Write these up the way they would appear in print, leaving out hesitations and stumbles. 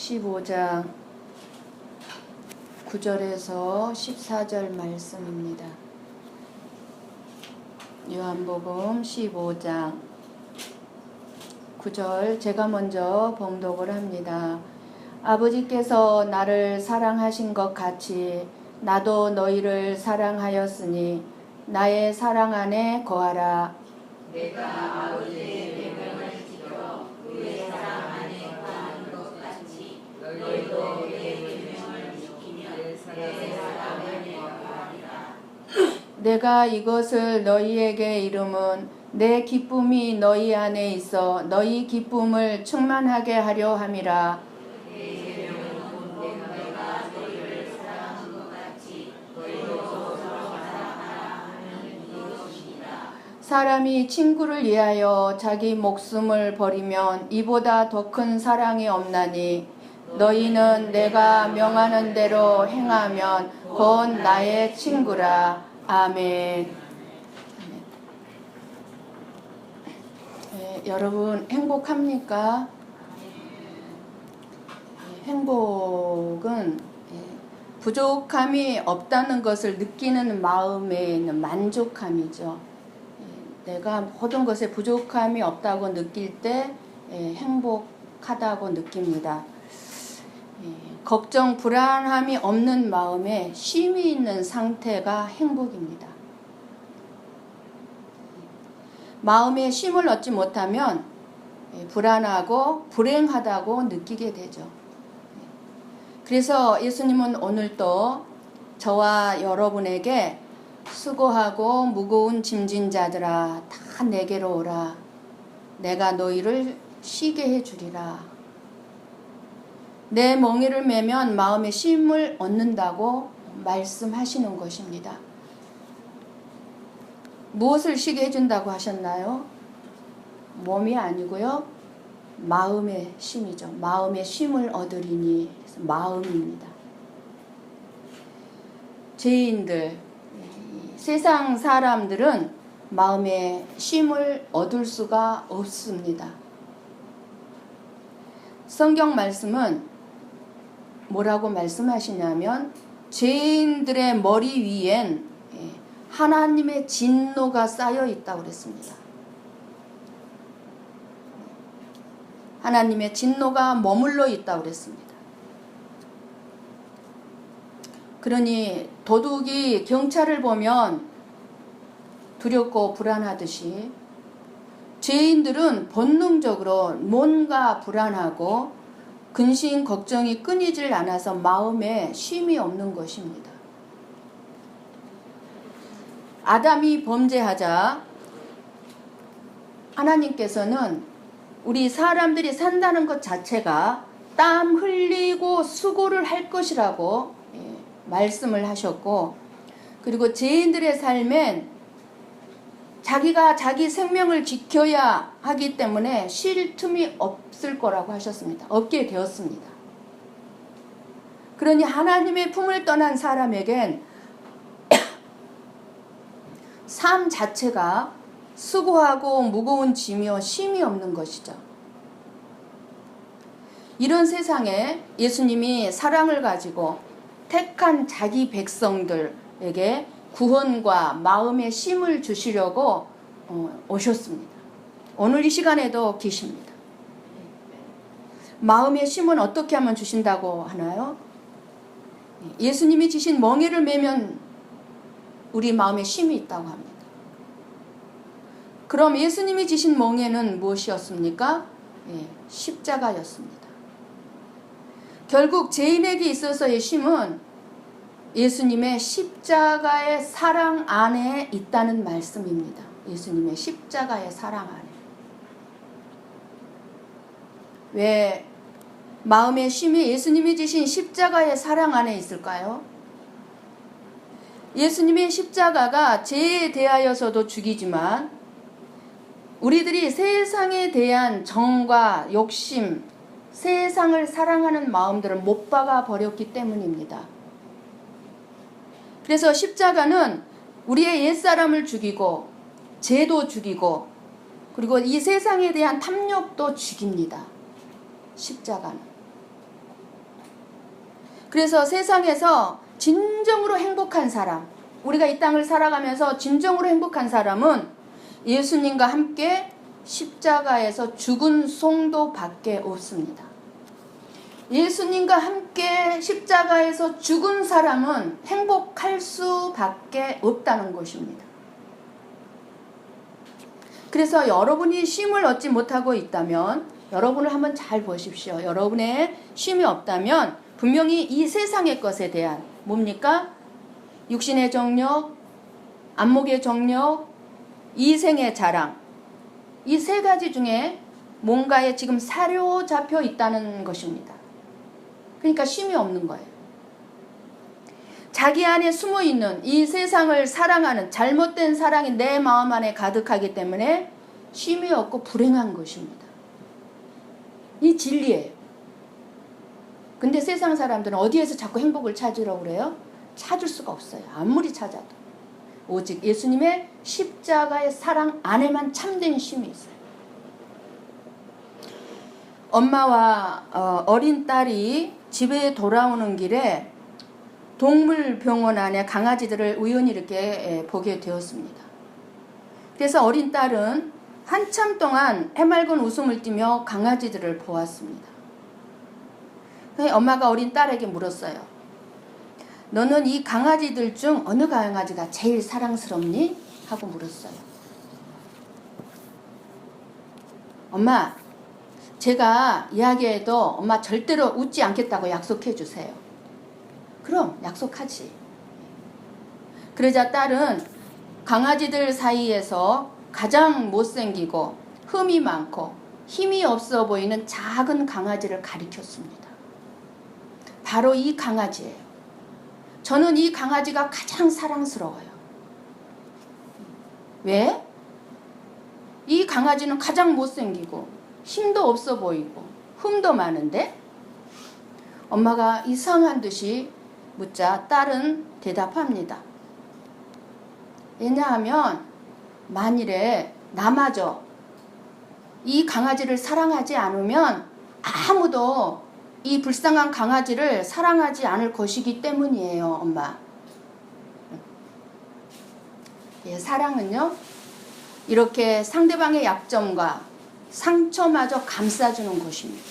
15장 9절에서 14절 말씀입니다. 요한복음 15장 9절 제가 먼저 봉독을 합니다. 아버지께서 나를 사랑하신 것 같이 나도 너희를 사랑하였으니 나의 사랑 안에 거하라. 내가 아버지의 계명을 지켜 그의 사랑 안에 거하는 것 같이 너희도 내 계명을 지키면 내 사랑 안에 거하리라. 내가 이것을 너희에게 이름은 내 기쁨이 너희 안에 있어 너희 기쁨을 충만하게 하려 함이라. 내 계명은 내가 너희를 사랑한 것 같이 너희도 서로 사랑하라 하는 이것이니라. 사람이 친구를 위하여 자기 목숨을 버리면 이보다 더 큰 사랑이 없나니 너희는 내가 명하는 대로 행하면 곧 나의 친구라. 아멘. 여러분 행복합니까? 행복은 부족함이 없다는 것을 느끼는 마음에 있는 만족함이죠. 내가 모든 것에 부족함이 없다고 느낄 때 행복하다고 느낍니다. 걱정, 불안함이 없는 마음에 쉼이 있는 상태가 행복입니다. 마음에 쉼을 얻지 못하면 불안하고 불행하다고 느끼게 되죠. 그래서 예수님은 오늘도 저와 여러분에게 수고하고 무거운 짐진 자들아 다 내게로 오라. 내가 너희를 쉬게 해주리라. 내 멍에를 매면 마음에 쉼을 얻는다고 말씀하시는 것입니다. 무엇을 쉬게 해준다고 하셨나요? 몸이 아니고요. 마음의 쉼이죠. 마음의 쉼을 얻으리니. 그래서 마음입니다. 죄인들, 세상 사람들은 마음의 쉼을 얻을 수가 없습니다. 성경 말씀은 뭐라고 말씀하시냐면 죄인들의 머리 위엔 하나님의 진노가 쌓여 있다고 그랬습니다. 하나님의 진노가 머물러 있다고 그랬습니다. 그러니 도둑이 경찰을 보면 두렵고 불안하듯이 죄인들은 본능적으로 뭔가 불안하고 근심 걱정이 끊이질 않아서 마음에 쉼이 없는 것입니다. 아담이 범죄하자 하나님께서는 우리 사람들이 산다는 것 자체가 땀 흘리고 수고를 할 것이라고 말씀을 하셨고, 그리고 죄인들의 삶엔 자기가 자기 생명을 지켜야 하기 때문에 쉴 틈이 없을 거라고 하셨습니다. 없게 되었습니다. 그러니 하나님의 품을 떠난 사람에겐 삶 자체가 수고하고 무거운 짐이요 쉼이 없는 것이죠. 이런 세상에 예수님이 사랑을 가지고 택한 자기 백성들에게 구원과 마음의 쉼을 주시려고 오셨습니다. 오늘 이 시간에도 계십니다. 마음의 쉼은 어떻게 하면 주신다고 하나요? 예수님이 지신 멍에를 매면 우리 마음에 쉼이 있다고 합니다. 그럼 예수님이 지신 멍에는 무엇이었습니까? 십자가였습니다. 결국 죄인에게 있어서의 쉼은 예수님의 십자가의 사랑 안에 있다는 말씀입니다. 예수님의 십자가의 사랑 안에. 왜 마음의 쉼이 예수님이 지신 십자가의 사랑 안에 있을까요? 예수님의 십자가가 죄에 대하여서도 죽이지만 우리들이 세상에 대한 정과 욕심, 세상을 사랑하는 마음들을 못 박아 버렸기 때문입니다. 그래서 십자가는 우리의 옛사람을 죽이고 죄도 죽이고 그리고 이 세상에 대한 탐욕도 죽입니다. 십자가는. 그래서 세상에서 진정으로 행복한 사람, 우리가 이 땅을 살아가면서 진정으로 행복한 사람은 예수님과 함께 십자가에서 죽은 성도밖에 없습니다. 예수님과 함께 십자가에서 죽은 사람은 행복할 수밖에 없다는 것입니다. 그래서 여러분이 쉼을 얻지 못하고 있다면 여러분을 한번 잘 보십시오. 여러분의 쉼이 없다면 분명히 이 세상의 것에 대한 뭡니까? 육신의 정욕, 안목의 정욕, 이생의 자랑, 이 세 가지 중에 뭔가에 지금 사로잡혀 있다는 것입니다. 그러니까 쉼이 없는 거예요. 자기 안에 숨어있는 이 세상을 사랑하는 잘못된 사랑이 내 마음 안에 가득하기 때문에 쉼이 없고 불행한 것입니다. 이 진리예요. 근데 세상 사람들은 어디에서 자꾸 행복을 찾으려고 그래요? 찾을 수가 없어요. 아무리 찾아도. 오직 예수님의 십자가의 사랑 안에만 참된 쉼이 있어요. 엄마와 어린 딸이 집에 돌아오는 길에 동물병원 안에 강아지들을 우연히 이렇게 보게 되었습니다. 그래서 어린 딸은 한참 동안 해맑은 웃음을 띠며 강아지들을 보았습니다. 엄마가 어린 딸에게 물었어요. 너는 이 강아지들 중 어느 강아지가 제일 사랑스럽니? 하고 물었어요. 엄마, 제가 이야기해도 엄마 절대로 웃지 않겠다고 약속해 주세요. 그럼 약속하지. 그러자 딸은 강아지들 사이에서 가장 못생기고 흠이 많고 힘이 없어 보이는 작은 강아지를 가리켰습니다. 바로 이 강아지예요. 저는 이 강아지가 가장 사랑스러워요. 왜? 이 강아지는 가장 못생기고 힘도 없어 보이고 흠도 많은데? 엄마가 이상한 듯이 묻자 딸은 대답합니다. 왜냐하면 만일에 나마저 이 강아지를 사랑하지 않으면 아무도 이 불쌍한 강아지를 사랑하지 않을 것이기 때문이에요, 엄마. 예, 사랑은요, 이렇게 상대방의 약점과 상처마저 감싸주는 것입니다.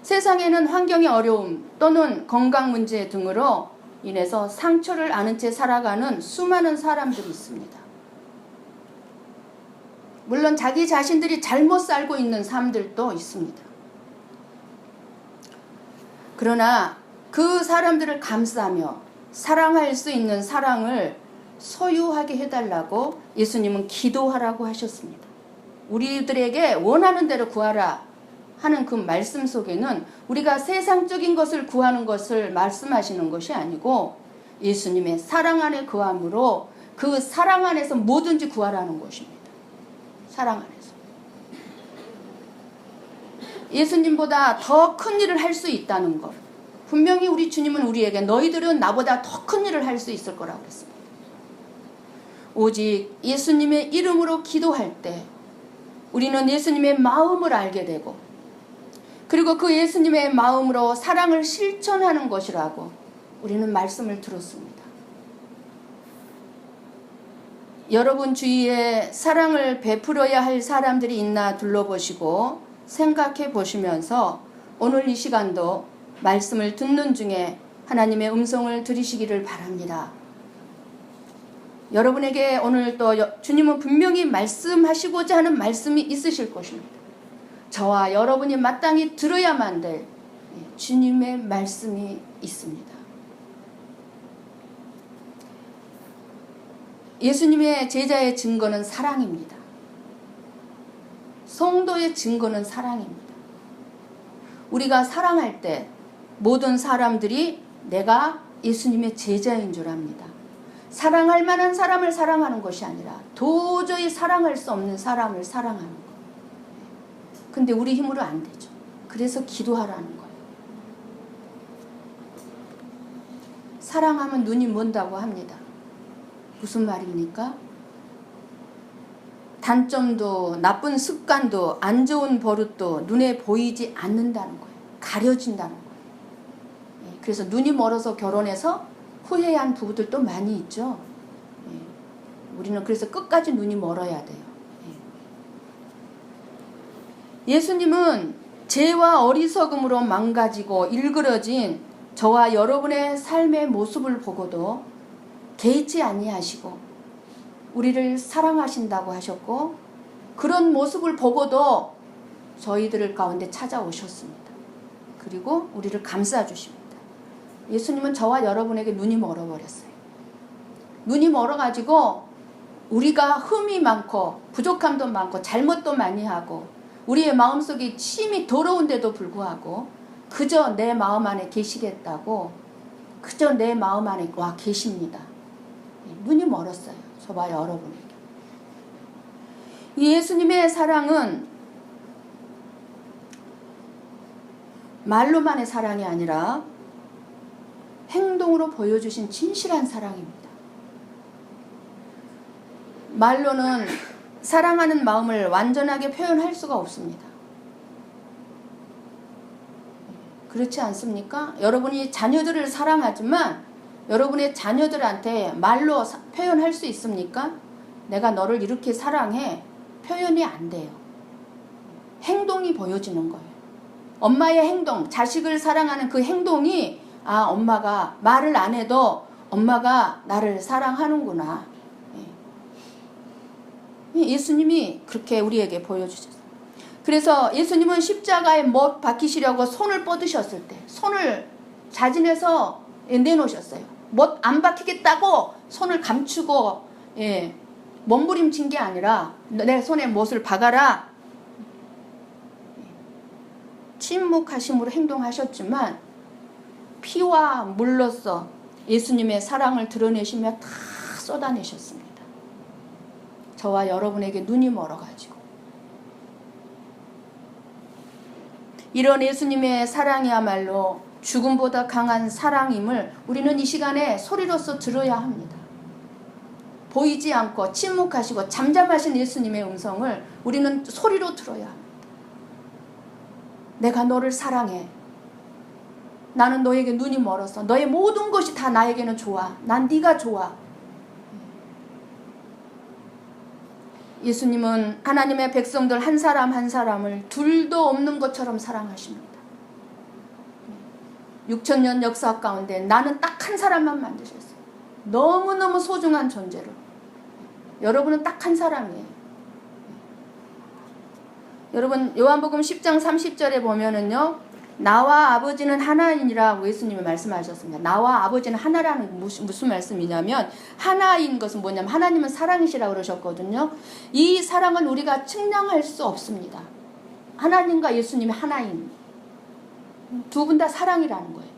세상에는 환경의 어려움 또는 건강 문제 등으로 인해서 상처를 안은 채 살아가는 수많은 사람들이 있습니다. 물론 자기 자신들이 잘못 살고 있는 사람들도 있습니다. 그러나 그 사람들을 감싸며 사랑할 수 있는 사랑을 소유하게 해달라고 예수님은 기도하라고 하셨습니다. 우리들에게 원하는 대로 구하라 하는 그 말씀 속에는 우리가 세상적인 것을 구하는 것을 말씀하시는 것이 아니고 예수님의 사랑 안에 거함으로 그 사랑 안에서 뭐든지 구하라는 것입니다. 사랑 안에서. 예수님보다 더 큰 일을 할 수 있다는 것. 분명히 우리 주님은 우리에게 너희들은 나보다 더 큰 일을 할 수 있을 거라고 했습니다. 오직 예수님의 이름으로 기도할 때 우리는 예수님의 마음을 알게 되고 그리고 그 예수님의 마음으로 사랑을 실천하는 것이라고 우리는 말씀을 들었습니다. 여러분 주위에 사랑을 베풀어야 할 사람들이 있나 둘러보시고 생각해 보시면서 오늘 이 시간도 말씀을 듣는 중에 하나님의 음성을 들으시기를 바랍니다. 여러분에게 오늘 또 주님은 분명히 말씀하시고자 하는 말씀이 있으실 것입니다. 저와 여러분이 마땅히 들어야만 될 주님의 말씀이 있습니다. 예수님의 제자의 증거는 사랑입니다. 성도의 증거는 사랑입니다. 우리가 사랑할 때 모든 사람들이 내가 예수님의 제자인 줄 압니다. 사랑할 만한 사람을 사랑하는 것이 아니라 도저히 사랑할 수 없는 사람을 사랑하는 것. 근데 우리 힘으로 안 되죠. 그래서 기도하라는 거예요. 사랑하면 눈이 먼다고 합니다. 무슨 말입니까? 단점도 나쁜 습관도 안 좋은 버릇도 눈에 보이지 않는다는 거예요. 가려진다는 거예요. 그래서 눈이 멀어서 결혼해서 후회한 부부들도 많이 있죠. 우리는 그래서 끝까지 눈이 멀어야 돼요. 예수님은 죄와 어리석음으로 망가지고 일그러진 저와 여러분의 삶의 모습을 보고도 개의치 아니하시고 우리를 사랑하신다고 하셨고, 그런 모습을 보고도 저희들 가운데 찾아오셨습니다. 그리고 우리를 감싸주십니다. 예수님은 저와 여러분에게 눈이 멀어버렸어요. 눈이 멀어가지고 우리가 흠이 많고 부족함도 많고 잘못도 많이 하고 우리의 마음속이 심히 더러운데도 불구하고 그저 내 마음 안에 계시겠다고, 그저 내 마음 안에 와 계십니다. 눈이 멀었어요. 저와 여러분에게. 이 예수님의 사랑은 말로만의 사랑이 아니라 행동으로 보여주신 진실한 사랑입니다. 말로는 사랑하는 마음을 완전하게 표현할 수가 없습니다. 그렇지 않습니까? 여러분이 자녀들을 사랑하지만 여러분의 자녀들한테 말로 표현할 수 있습니까? 내가 너를 이렇게 사랑해. 표현이 안 돼요. 행동이 보여지는 거예요. 엄마의 행동, 자식을 사랑하는 그 행동이 엄마가 말을 안 해도 엄마가 나를 사랑하는구나. 예수님이 그렇게 우리에게 보여주셨어요. 그래서 예수님은 십자가에 못 박히시려고 손을 뻗으셨을 때 손을 자진해서 내놓으셨어요. 못 안 박히겠다고 손을 감추고 몸부림친 게 아니라 내 손에 못을 박아라. 침묵하심으로 행동하셨지만 피와 물로써 예수님의 사랑을 드러내시며 다 쏟아내셨습니다. 저와 여러분에게 눈이 멀어가지고. 이런 예수님의 사랑이야말로 죽음보다 강한 사랑임을 우리는 이 시간에 소리로서 들어야 합니다. 보이지 않고 침묵하시고 잠잠하신 예수님의 음성을 우리는 소리로 들어야 합니다. 내가 너를 사랑해. 나는 너에게 눈이 멀었어. 너의 모든 것이 다 나에게는 좋아. 난 네가 좋아. 예수님은 하나님의 백성들 한 사람 한 사람을 둘도 없는 것처럼 사랑하십니다. 6,000년 역사 가운데 나는 딱 한 사람만 만드셨어요. 너무너무 소중한 존재로. 여러분은 딱 한 사람이에요. 여러분 요한복음 10장 30절에 보면은요, 나와 아버지는 하나이니라고 예수님이 말씀하셨습니다. 나와 아버지는 하나라는 무슨 말씀이냐면, 하나인 것은 뭐냐면 하나님은 사랑이시라고 그러셨거든요. 이 사랑은 우리가 측량할 수 없습니다. 하나님과 예수님이 하나인, 두 분 다 사랑이라는 거예요.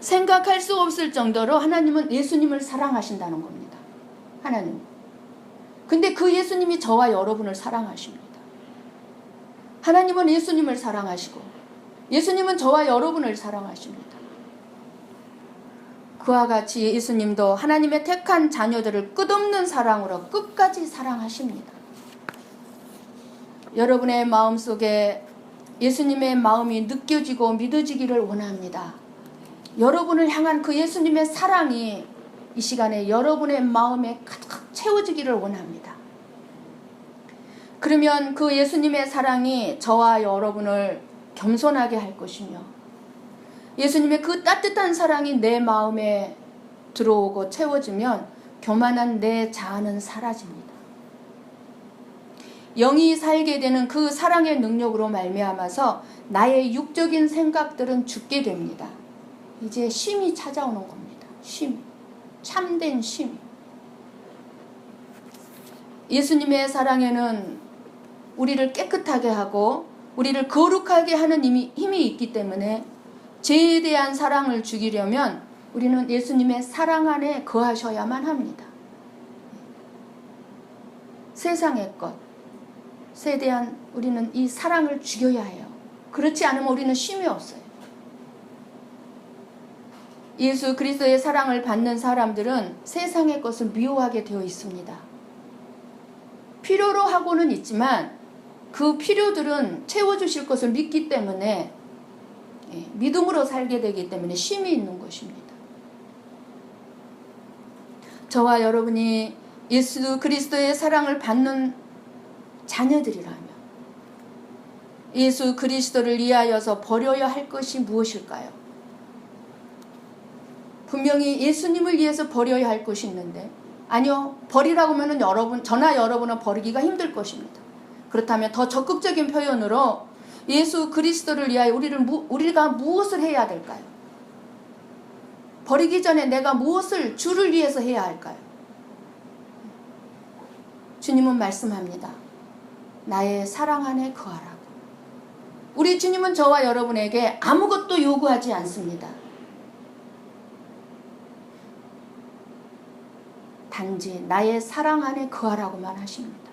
생각할 수 없을 정도로 하나님은 예수님을 사랑하신다는 겁니다. 하나님. 근데 그 예수님이 저와 여러분을 사랑하십니다. 하나님은 예수님을 사랑하시고 예수님은 저와 여러분을 사랑하십니다. 그와 같이 예수님도 하나님의 택한 자녀들을 끝없는 사랑으로 끝까지 사랑하십니다. 여러분의 마음속에 예수님의 마음이 느껴지고 믿어지기를 원합니다. 여러분을 향한 그 예수님의 사랑이 이 시간에 여러분의 마음에 가득 채워지기를 원합니다. 그러면 그 예수님의 사랑이 저와 여러분을 겸손하게 할 것이며, 예수님의 그 따뜻한 사랑이 내 마음에 들어오고 채워지면 교만한 내 자아는 사라집니다. 영이 살게 되는 그 사랑의 능력으로 말미암아서 나의 육적인 생각들은 죽게 됩니다. 이제 쉼이 찾아오는 겁니다. 쉼, 참된 쉼. 예수님의 사랑에는 우리를 깨끗하게 하고 우리를 거룩하게 하는 힘이 있기 때문에 죄에 대한 사랑을 죽이려면 우리는 예수님의 사랑 안에 거하셔야만 합니다. 세상의 것에 대한 우리는 이 사랑을 죽여야 해요. 그렇지 않으면 우리는 쉼이 없어요. 예수 그리스도의 사랑을 받는 사람들은 세상의 것을 미워하게 되어 있습니다. 필요로 하고는 있지만 그 필요들은 채워주실 것을 믿기 때문에 믿음으로 살게 되기 때문에 쉼이 있는 것입니다. 저와 여러분이 예수 그리스도의 사랑을 받는 자녀들이라면 예수 그리스도를 위하여서 버려야 할 것이 무엇일까요? 분명히 예수님을 위해서 버려야 할 것이 있는데, 아니요, 버리라고 하면 저나 여러분은 버리기가 힘들 것입니다. 그렇다면 더 적극적인 표현으로 예수 그리스도를 위하여 우리가 무엇을 해야 될까요? 버리기 전에 내가 무엇을 주를 위해서 해야 할까요? 주님은 말씀합니다. 나의 사랑 안에 거하라고. 우리 주님은 저와 여러분에게 아무것도 요구하지 않습니다. 단지 나의 사랑 안에 거하라고만 하십니다.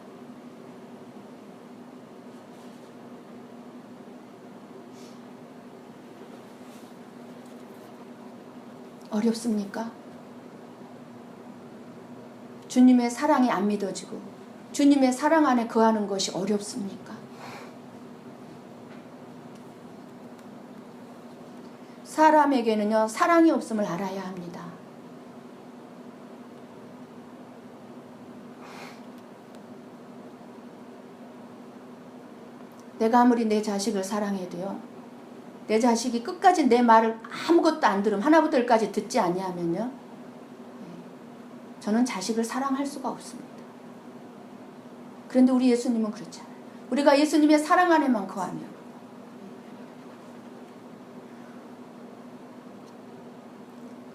어렵습니까? 주님의 사랑이 안 믿어지고 주님의 사랑 안에 거하는 것이 어렵습니까? 사람에게는요, 사랑이 없음을 알아야 합니다. 내가 아무리 내 자식을 사랑해도요, 내 자식이 끝까지 내 말을 아무것도 안 들으면 하나부터 열까지 듣지 아니하면요, 저는 자식을 사랑할 수가 없습니다. 그런데 우리 예수님은 그렇지 않아요. 우리가 예수님의 사랑 안에만 거하며,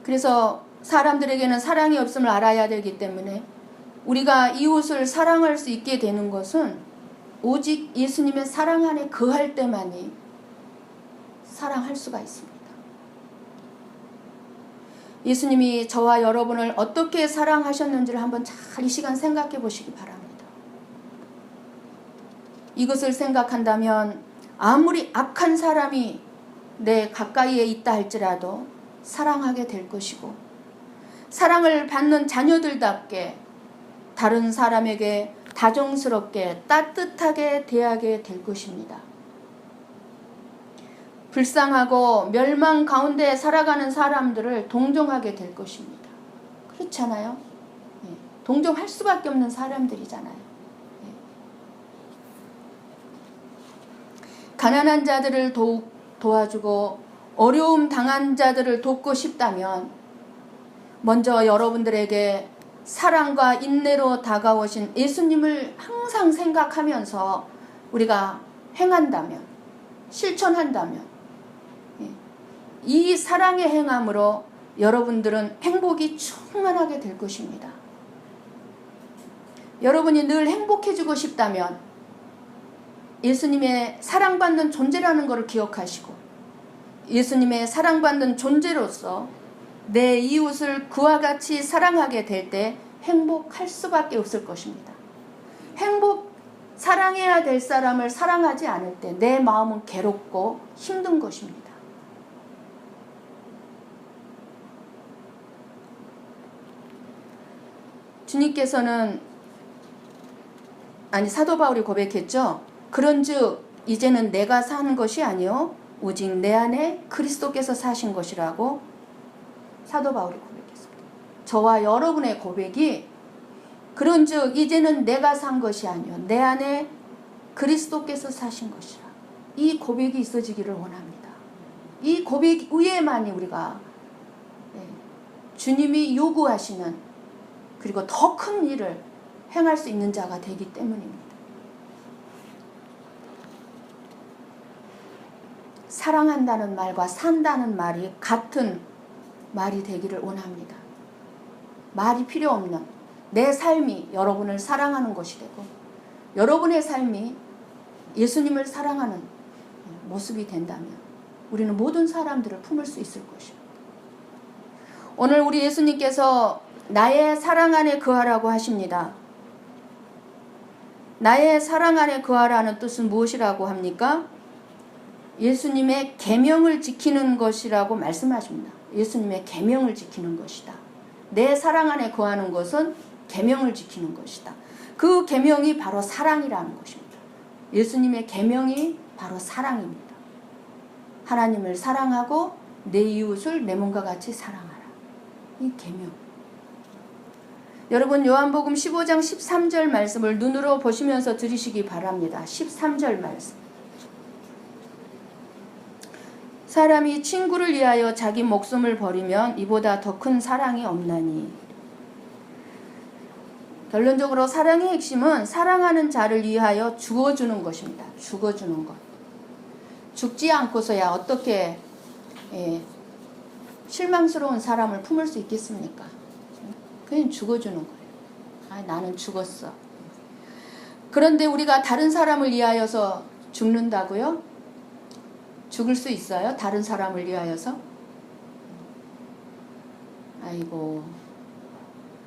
그래서 사람들에게는 사랑이 없음을 알아야 되기 때문에 우리가 이웃을 사랑할 수 있게 되는 것은 오직 예수님의 사랑 안에 거할 때만이 사랑할 수가 있습니다. 예수님이 저와 여러분을 어떻게 사랑하셨는지를 한번 잘 이 시간 생각해 보시기 바랍니다. 이것을 생각한다면 아무리 악한 사람이 내 가까이에 있다 할지라도 사랑하게 될 것이고, 사랑을 받는 자녀들답게 다른 사람에게 다정스럽게 따뜻하게 대하게 될 것입니다. 불쌍하고 멸망 가운데 살아가는 사람들을 동정하게 될 것입니다. 그렇잖아요? 동정할 수밖에 없는 사람들이잖아요. 가난한 자들을 도와주고 어려움 당한 자들을 돕고 싶다면 먼저 여러분들에게 사랑과 인내로 다가오신 예수님을 항상 생각하면서 우리가 행한다면, 실천한다면 이 사랑의 행함으로 여러분들은 행복이 충만하게 될 것입니다. 여러분이 늘 행복해지고 싶다면 예수님의 사랑받는 존재라는 것을 기억하시고, 예수님의 사랑받는 존재로서 내 이웃을 그와 같이 사랑하게 될 때 행복할 수밖에 없을 것입니다. 사랑해야 될 사람을 사랑하지 않을 때 내 마음은 괴롭고 힘든 것입니다. 주님께서는, 사도 바울이 고백했죠. 그런즉 이제는 내가 사는 것이 아니요 오직 내 안에 그리스도께서 사신 것이라고 사도 바울이 고백했습니다. 저와 여러분의 고백이 그런즉 이제는 내가 산 것이 아니요 내 안에 그리스도께서 사신 것이라, 이 고백이 있어지기를 원합니다. 이 고백 위에만이 우리가 주님이 요구하시는, 그리고 더 큰 일을 행할 수 있는 자가 되기 때문입니다. 사랑한다는 말과 산다는 말이 같은 말이 되기를 원합니다. 말이 필요 없는 내 삶이 여러분을 사랑하는 것이 되고, 여러분의 삶이 예수님을 사랑하는 모습이 된다면 우리는 모든 사람들을 품을 수 있을 것입니다. 오늘 우리 예수님께서 나의 사랑 안에 거하라고 하십니다. 나의 사랑 안에 거하라는 뜻은 무엇이라고 합니까? 예수님의 계명을 지키는 것이라고 말씀하십니다. 예수님의 계명을 지키는 것이다. 내 사랑 안에 거하는 것은 계명을 지키는 것이다. 그 계명이 바로 사랑이라는 것입니다. 예수님의 계명이 바로 사랑입니다. 하나님을 사랑하고 내 이웃을 내 몸과 같이 사랑하라. 이 계명. 여러분 요한복음 15장 13절 말씀을 눈으로 보시면서 들으시기 바랍니다. 13절 말씀. 사람이 친구를 위하여 자기 목숨을 버리면 이보다 더 큰 사랑이 없나니. 결론적으로 사랑의 핵심은 사랑하는 자를 위하여 죽어주는 것입니다. 죽어주는 것. 죽지 않고서야 어떻게 실망스러운 사람을 품을 수 있겠습니까? 그냥 죽어주는 거예요. 아, 나는 죽었어. 그런데 우리가 다른 사람을 위하여서 죽는다고요? 죽을 수 있어요? 다른 사람을 위하여서? 아이고,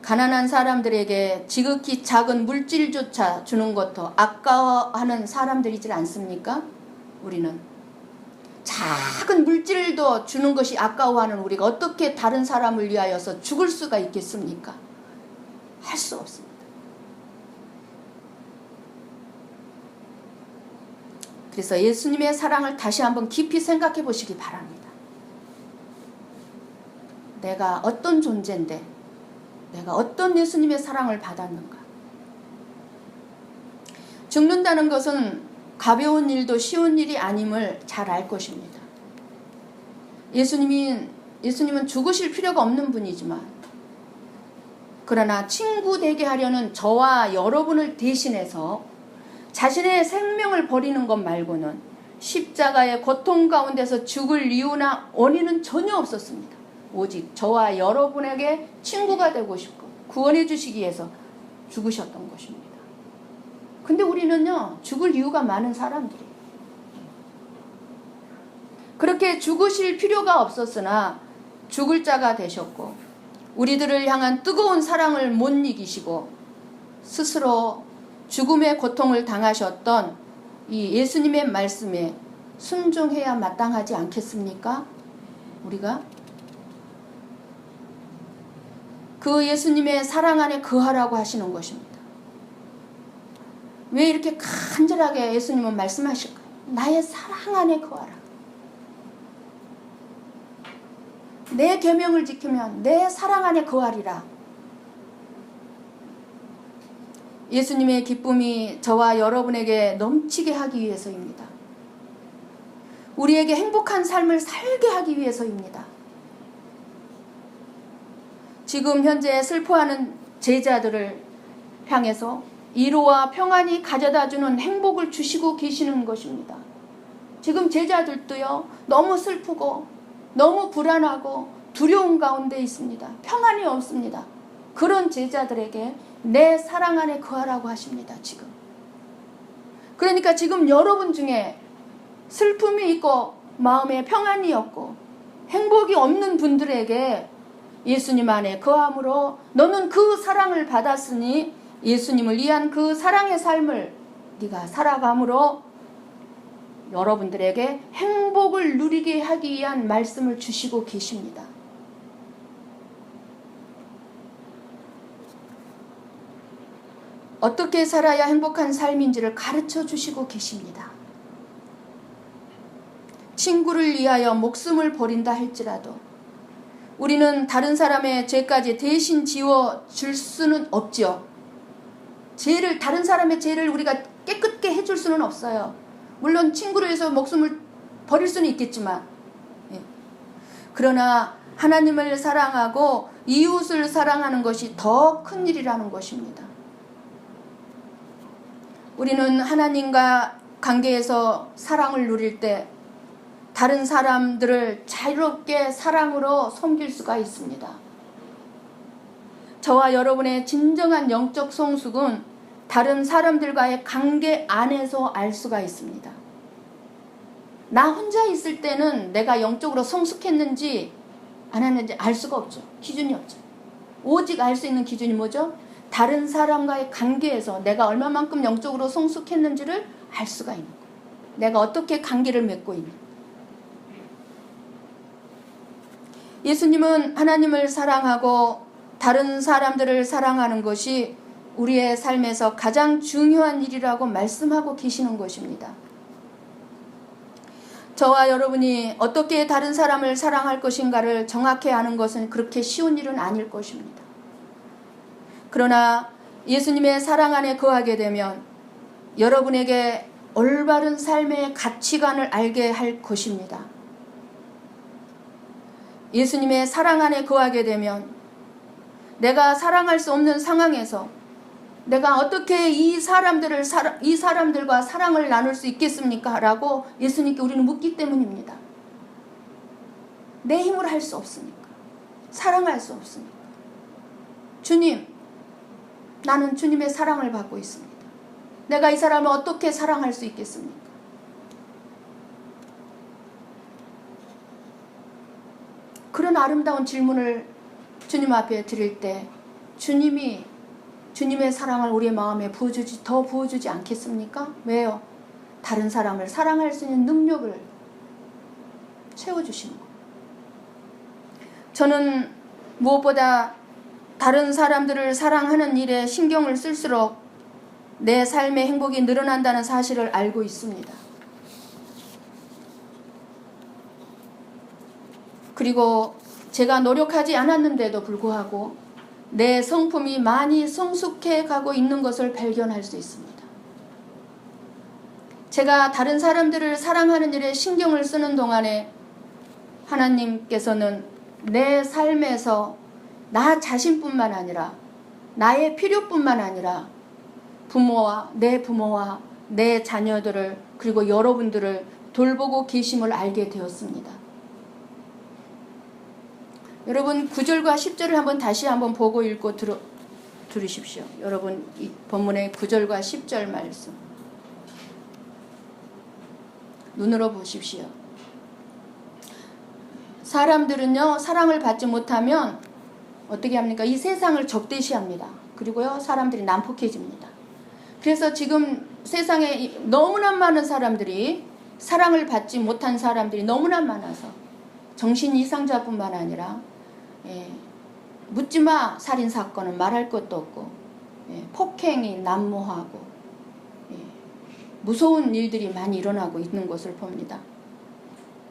가난한 사람들에게 지극히 작은 물질조차 주는 것도 아까워하는 사람들이지 않습니까? 우리는 작은 물질도 주는 것이 아까워하는 우리가 어떻게 다른 사람을 위하여서 죽을 수가 있겠습니까? 할 수 없습니다. 그래서 예수님의 사랑을 다시 한번 깊이 생각해 보시기 바랍니다. 내가 어떤 존재인데 내가 어떤 예수님의 사랑을 받았는가? 죽는다는 것은 가벼운 일도 쉬운 일이 아님을 잘 알 것입니다. 예수님은 죽으실 필요가 없는 분이지만 그러나 친구 되게 하려는 저와 여러분을 대신해서 자신의 생명을 버리는 것 말고는 십자가의 고통 가운데서 죽을 이유나 원인은 전혀 없었습니다. 오직 저와 여러분에게 친구가 되고 싶고 구원해 주시기 위해서 죽으셨던 것입니다. 근데 우리는요, 죽을 이유가 많은 사람들이에요. 그렇게 죽으실 필요가 없었으나 죽을 자가 되셨고 우리들을 향한 뜨거운 사랑을 못 이기시고 스스로 죽음의 고통을 당하셨던 이 예수님의 말씀에 순종해야 마땅하지 않겠습니까? 우리가 그 예수님의 사랑 안에 거하라고 하시는 것입니다. 왜 이렇게 간절하게 예수님은 말씀하실까요? 나의 사랑 안에 거하라. 내 계명을 지키면 내 사랑 안에 거하리라. 예수님의 기쁨이 저와 여러분에게 넘치게 하기 위해서입니다. 우리에게 행복한 삶을 살게 하기 위해서입니다. 지금 현재 슬퍼하는 제자들을 향해서 위로와 평안이 가져다주는 행복을 주시고 계시는 것입니다. 지금 제자들도요, 너무 슬프고 너무 불안하고 두려운 가운데 있습니다. 평안이 없습니다. 그런 제자들에게 내 사랑 안에 거하라고 하십니다. 지금. 그러니까 지금 여러분 중에 슬픔이 있고 마음에 평안이 없고 행복이 없는 분들에게 예수님 안에 거함으로 너는 그 사랑을 받았으니 예수님을 위한 그 사랑의 삶을 네가 살아감으로 여러분들에게 행복을 누리게 하기 위한 말씀을 주시고 계십니다. 어떻게 살아야 행복한 삶인지를 가르쳐 주시고 계십니다. 친구를 위하여 목숨을 버린다 할지라도 우리는 다른 사람의 죄까지 대신 지워 줄 수는 없죠. 다른 사람의 죄를 우리가 깨끗게 해줄 수는 없어요. 물론 친구를 위해서 목숨을 버릴 수는 있겠지만, 그러나 하나님을 사랑하고 이웃을 사랑하는 것이 더 큰 일이라는 것입니다. 우리는 하나님과 관계에서 사랑을 누릴 때 다른 사람들을 자유롭게 사랑으로 섬길 수가 있습니다. 저와 여러분의 진정한 영적 성숙은 다른 사람들과의 관계 안에서 알 수가 있습니다. 나 혼자 있을 때는 내가 영적으로 성숙했는지 안 했는지 알 수가 없죠. 기준이 없죠. 오직 알 수 있는 기준이 뭐죠? 다른 사람과의 관계에서 내가 얼마만큼 영적으로 성숙했는지를 알 수가 있는 거예요. 내가 어떻게 관계를 맺고 있는 거예요. 예수님은 하나님을 사랑하고 다른 사람들을 사랑하는 것이 우리의 삶에서 가장 중요한 일이라고 말씀하고 계시는 것입니다. 저와 여러분이 어떻게 다른 사람을 사랑할 것인가를 정확히 아는 것은 그렇게 쉬운 일은 아닐 것입니다. 그러나 예수님의 사랑 안에 거하게 되면 여러분에게 올바른 삶의 가치관을 알게 할 것입니다. 예수님의 사랑 안에 거하게 되면 내가 사랑할 수 없는 상황에서 내가 어떻게 이 사람들과 사랑을 나눌 수 있겠습니까? 라고 예수님께 우리는 묻기 때문입니다. 내 힘으로 할 수 없으니까. 사랑할 수 없으니까. 주님, 나는 주님의 사랑을 받고 있습니다. 내가 이 사람을 어떻게 사랑할 수 있겠습니까? 그런 아름다운 질문을 주님 앞에 드릴 때 주님이 주님의 사랑을 우리의 마음에 더 부어주지 않겠습니까? 왜요? 다른 사람을 사랑할 수 있는 능력을 채워주시는 거예요. 저는 무엇보다 다른 사람들을 사랑하는 일에 신경을 쓸수록 내 삶의 행복이 늘어난다는 사실을 알고 있습니다. 그리고 제가 노력하지 않았는데도 불구하고 내 성품이 많이 성숙해 가고 있는 것을 발견할 수 있습니다. 제가 다른 사람들을 사랑하는 일에 신경을 쓰는 동안에 하나님께서는 내 삶에서 나 자신뿐만 아니라 나의 필요뿐만 아니라 내 부모와 내 자녀들을 그리고 여러분들을 돌보고 계심을 알게 되었습니다. 여러분 9절과 10절을 한번 다시 한번 보고 읽고 들으십시오. 여러분 이 본문의 9절과 10절 말씀 눈으로 보십시오. 사람들은요 사랑을 받지 못하면 어떻게 합니까? 이 세상을 적대시합니다. 그리고요 사람들이 난폭해집니다. 그래서 지금 세상에 너무나 많은 사람들이 사랑을 받지 못한 사람들이 너무나 많아서 정신 이상자뿐만 아니라 묻지마 살인사건은 말할 것도 없고 폭행이 난무하고 무서운 일들이 많이 일어나고 있는 것을 봅니다.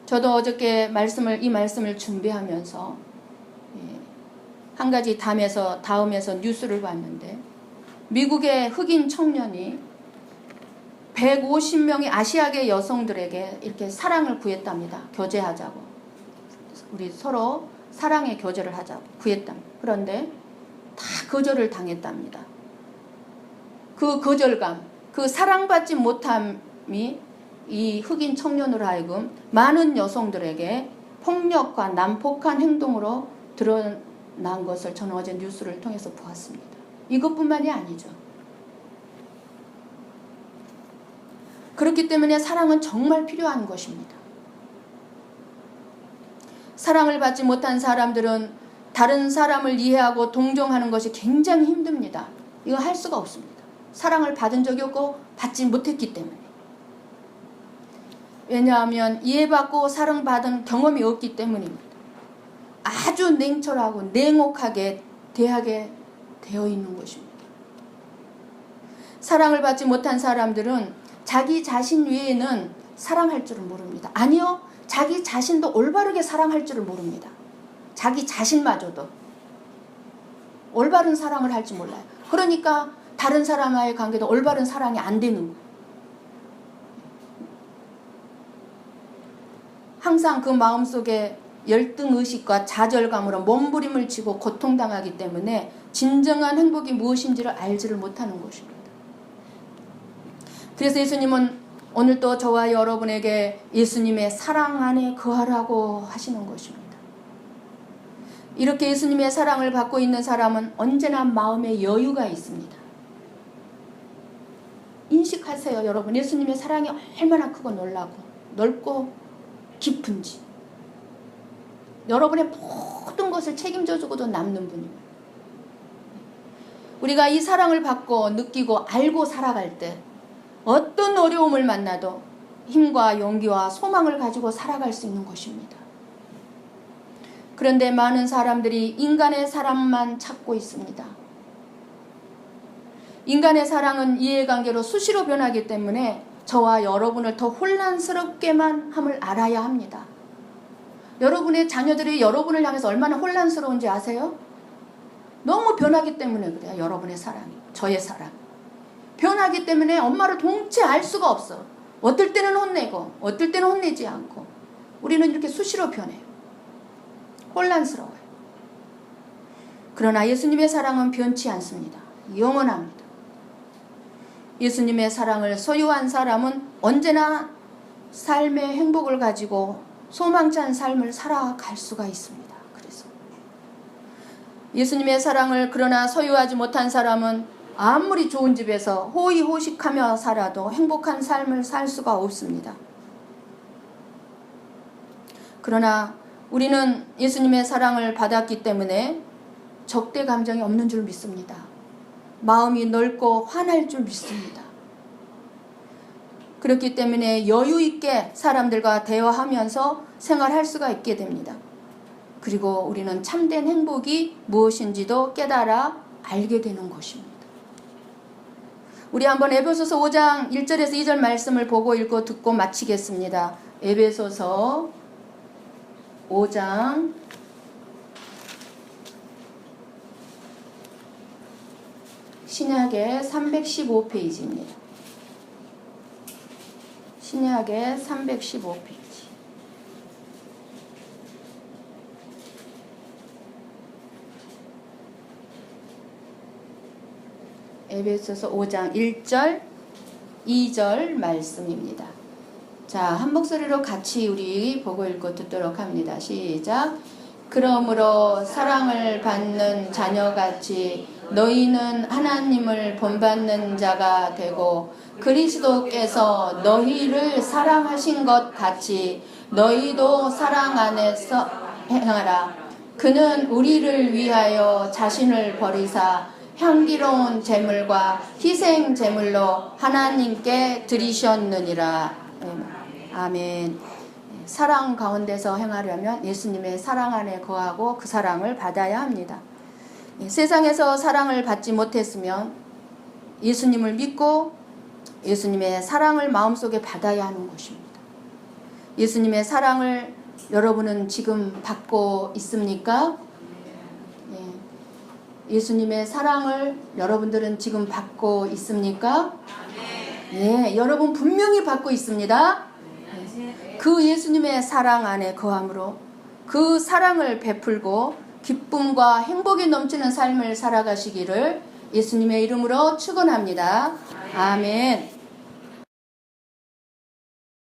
저도 어저께 이 말씀을 준비하면서 한 가지 다음에서 뉴스를 봤는데 미국의 흑인 청년이 150명의 아시아계 여성들에게 이렇게 사랑을 구했답니다. 교제하자고. 우리 서로 사랑의 교제를 하자고 구했답니다. 그런데 다 거절을 당했답니다. 그 거절감, 그 사랑받지 못함이 이 흑인 청년으로 하여금 많은 여성들에게 폭력과 난폭한 행동으로 드러난 것을 저는 어제 뉴스를 통해서 보았습니다. 이것뿐만이 아니죠. 그렇기 때문에 사랑은 정말 필요한 것입니다. 사랑을 받지 못한 사람들은 다른 사람을 이해하고 동정하는 것이 굉장히 힘듭니다. 이거 할 수가 없습니다. 사랑을 받은 적이 없고 받지 못했기 때문에. 왜냐하면 이해받고 사랑받은 경험이 없기 때문입니다. 아주 냉철하고 냉혹하게 대하게 되어 있는 것입니다. 사랑을 받지 못한 사람들은 자기 자신 외에는 사랑할 줄을 모릅니다. 아니요. 자기 자신도 올바르게 사랑할 줄을 모릅니다. 자기 자신마저도 올바른 사랑을 할 줄 몰라요. 그러니까 다른 사람과의 관계도 올바른 사랑이 안 되는 거예요. 항상 그 마음속에 열등의식과 좌절감으로 몸부림을 치고 고통당하기 때문에 진정한 행복이 무엇인지를 알지를 못하는 것입니다. 그래서 예수님은 오늘 또 저와 여러분에게 예수님의 사랑 안에 거하라고 하시는 것입니다. 이렇게 예수님의 사랑을 받고 있는 사람은 언제나 마음에 여유가 있습니다. 인식하세요, 여러분. 예수님의 사랑이 얼마나 크고 넓고 깊은지. 여러분의 모든 것을 책임져주고도 남는 분입니다. 우리가 이 사랑을 받고 느끼고 알고 살아갈 때 어떤 어려움을 만나도 힘과 용기와 소망을 가지고 살아갈 수 있는 것입니다. 그런데 많은 사람들이 인간의 사랑만 찾고 있습니다. 인간의 사랑은 이해관계로 수시로 변하기 때문에 저와 여러분을 더 혼란스럽게만 함을 알아야 합니다. 여러분의 자녀들이 여러분을 향해서 얼마나 혼란스러운지 아세요? 너무 변하기 때문에 그래요. 여러분의 사랑이, 저의 사랑. 변하기 때문에 엄마를 동체 알 수가 없어. 어떨 때는 혼내고 어떨 때는 혼내지 않고 우리는 이렇게 수시로 변해요. 혼란스러워요. 그러나 예수님의 사랑은 변치 않습니다. 영원합니다. 예수님의 사랑을 소유한 사람은 언제나 삶의 행복을 가지고 소망찬 삶을 살아갈 수가 있습니다. 그래서 예수님의 사랑을 그러나 소유하지 못한 사람은 아무리 좋은 집에서 호의호식하며 살아도 행복한 삶을 살 수가 없습니다. 그러나 우리는 예수님의 사랑을 받았기 때문에 적대 감정이 없는 줄 믿습니다. 마음이 넓고 환할 줄 믿습니다. 그렇기 때문에 여유 있게 사람들과 대화하면서 생활할 수가 있게 됩니다. 그리고 우리는 참된 행복이 무엇인지도 깨달아 알게 되는 것입니다. 우리 한번 에베소서 5장 1절에서 2절 말씀을 보고 읽고 듣고 마치겠습니다. 에베소서 5장 신약의 315페이지입니다. 신약의 315페이지. 에베소서 5장 1절, 2절 말씀입니다. 자, 한 목소리로 같이 우리 보고 읽고 듣도록 합니다. 시작. 그러므로 사랑을 받는 자녀같이 너희는 하나님을 본받는 자가 되고 그리스도께서 너희를 사랑하신 것 같이 너희도 사랑 안에서 행하라. 그는 우리를 위하여 자신을 버리사 향기로운 제물과 희생 제물로 하나님께 드리셨느니라. 아멘. 사랑 가운데서 행하려면 예수님의 사랑 안에 거하고 그 사랑을 받아야 합니다. 세상에서 사랑을 받지 못했으면 예수님을 믿고 예수님의 사랑을 마음속에 받아야 하는 것입니다. 예수님의 사랑을 여러분은 지금 받고 있습니까? 예수님의 사랑을 여러분들은 지금 받고 있습니까? 네, 여러분 분명히 받고 있습니다. 그 예수님의 사랑 안에 거함으로 그 사랑을 베풀고 기쁨과 행복이 넘치는 삶을 살아가시기를 예수님의 이름으로 축원합니다. 아멘.